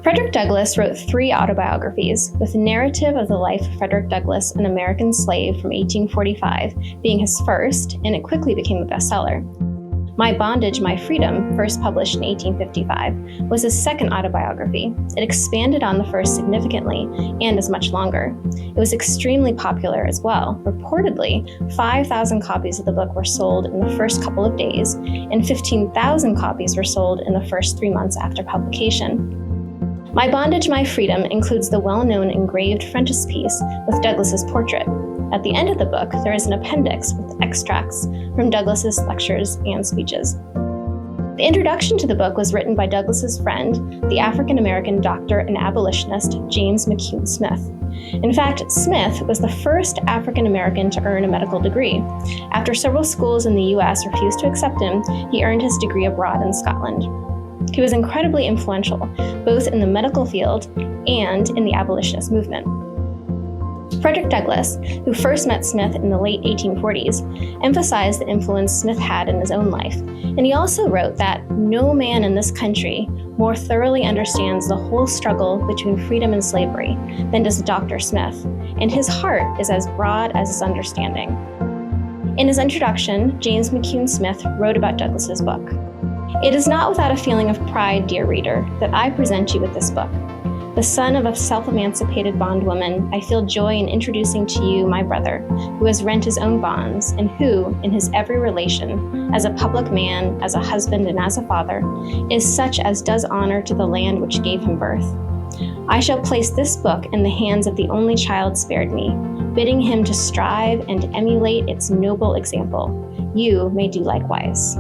Frederick Douglass wrote 3 autobiographies, with the narrative of the life of Frederick Douglass, an American slave from 1845, being his first, and it quickly became a bestseller. My Bondage, My Freedom, first published in 1855, was his second autobiography. It expanded on the first significantly and is much longer. It was extremely popular as well. Reportedly, 5,000 copies of the book were sold in the first couple of days, and 15,000 copies were sold in the first 3 months after publication. My Bondage, My Freedom includes the well-known engraved frontispiece with Douglass's portrait. At the end of the book, there is an appendix with extracts from Douglass's lectures and speeches. The introduction to the book was written by Douglass's friend, the African-American doctor and abolitionist James McCune Smith. In fact, Smith was the first African-American to earn a medical degree. After several schools in the U.S. refused to accept him, he earned his degree abroad in Scotland. He was incredibly influential, both in the medical field and in the abolitionist movement. Frederick Douglass, who first met Smith in the late 1840s, emphasized the influence Smith had in his own life, and he also wrote that no man in this country more thoroughly understands the whole struggle between freedom and slavery than does Dr. Smith, and his heart is as broad as his understanding. In his introduction, James McCune Smith wrote about Douglass's book. It is not without a feeling of pride, dear reader, that I present you with this book. The son of a self-emancipated bondwoman, I feel joy in introducing to you my brother, who has rent his own bonds, and who, in his every relation, as a public man, as a husband, and as a father, is such as does honor to the land which gave him birth. I shall place this book in the hands of the only child spared me, bidding him to strive and emulate its noble example. You may do likewise.